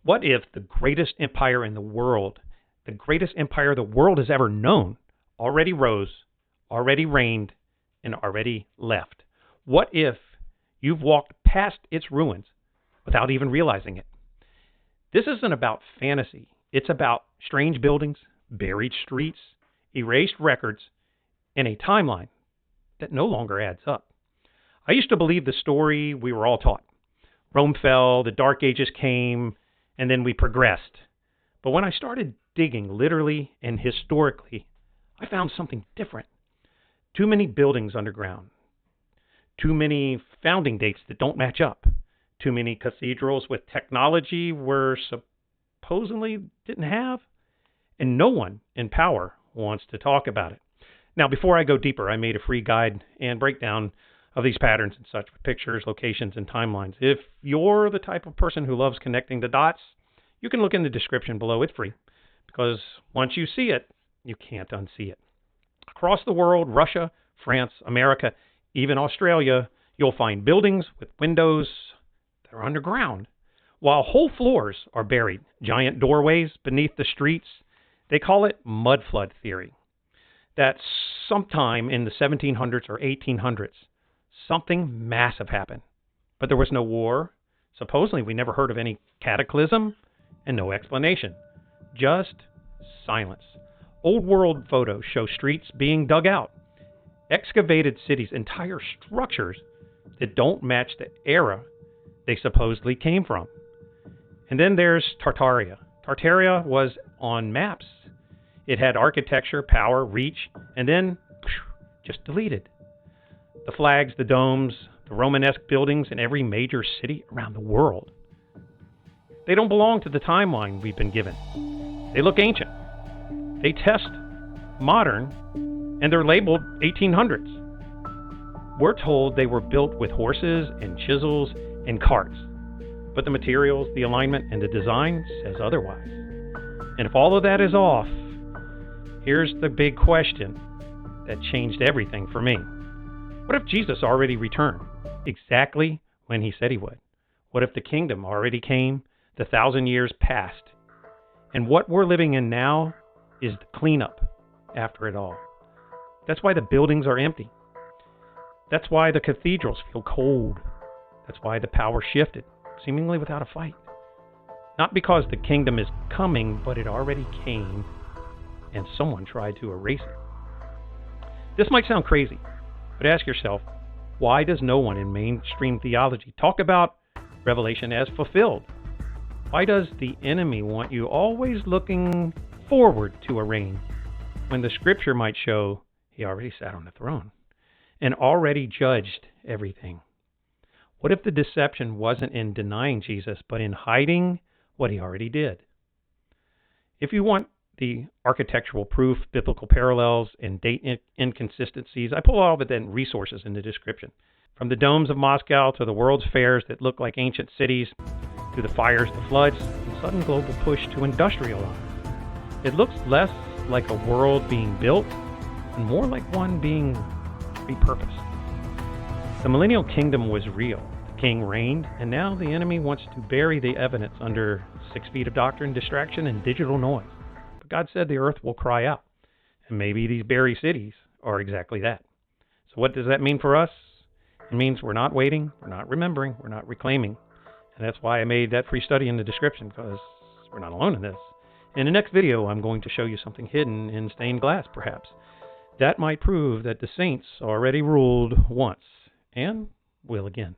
What if the greatest empire in the world, the greatest empire the world has ever known, already rose, already reigned, and already left? What if you've walked past its ruins without even realizing it? This isn't about fantasy. It's about strange buildings, buried streets, erased records, and a timeline that no longer adds up. I used to believe the story we were all taught. Rome fell, the Dark Ages came, and then we progressed. But when I started digging literally and historically, I found something different. Too many buildings underground. Too many founding dates that don't match up. Too many cathedrals with technology we're supposedly didn't have. And no one in power wants to talk about it. Now, before I go deeper, I made a free guide and breakdown of these patterns and such with pictures, locations, and timelines. If you're the type of person who loves connecting the dots, you can look in the description below. It's free because once you see it, you can't unsee it. Across the world, Russia, France, America, even Australia, you'll find buildings with windows that are underground, while whole floors are buried, giant doorways beneath the streets. They call it mud flood theory. That sometime in the 1700s or 1800s, something massive happened. But there was no war. Supposedly, we never heard of any cataclysm and no explanation. Just silence. Old world photos show streets being dug out, excavated cities, entire structures that don't match the era they supposedly came from. And then there's Tartaria. Tartaria was on maps. It had architecture, power, reach, and then just deleted. The flags, the domes, the Romanesque buildings in every major city around the world. They don't belong to the timeline we've been given. They look ancient. They test modern, and they're labeled 1800s. We're told they were built with horses and chisels and carts, but the materials, the alignment, and the design says otherwise. And if all of that is off, here's the big question that changed everything for me. What if Jesus already returned exactly when he said he would? What if the kingdom already came, the 1,000 years passed, and what we're living in now is the cleanup after it all? That's why the buildings are empty. That's why the cathedrals feel cold. That's why the power shifted, seemingly without a fight. Not because the kingdom is coming, but it already came, and someone tried to erase it. This might sound crazy, but ask yourself, why does no one in mainstream theology talk about Revelation as fulfilled? Why does the enemy want you always looking forward to a reign when the scripture might show he already sat on the throne and already judged everything? What if the deception wasn't in denying Jesus, but in hiding what he already did? If you want the architectural proof, biblical parallels, and date inconsistencies, I pull all of the resources in the description. From the domes of Moscow to the world's fairs that look like ancient cities, to the fires, the floods, and sudden global push to industrialize. It looks less like a world being built and more like one being repurposed. The millennial kingdom was real. The king reigned, and now the enemy wants to bury the evidence under 6 feet of doctrine, distraction, and digital noise. But God said the earth will cry out, and maybe these buried cities are exactly that. So what does that mean for us? It means we're not waiting, we're not remembering, we're not reclaiming. And that's why I made that free study in the description, because we're not alone in this. In the next video, I'm going to show you something hidden in stained glass, perhaps. That might prove that the saints already ruled once, and will again.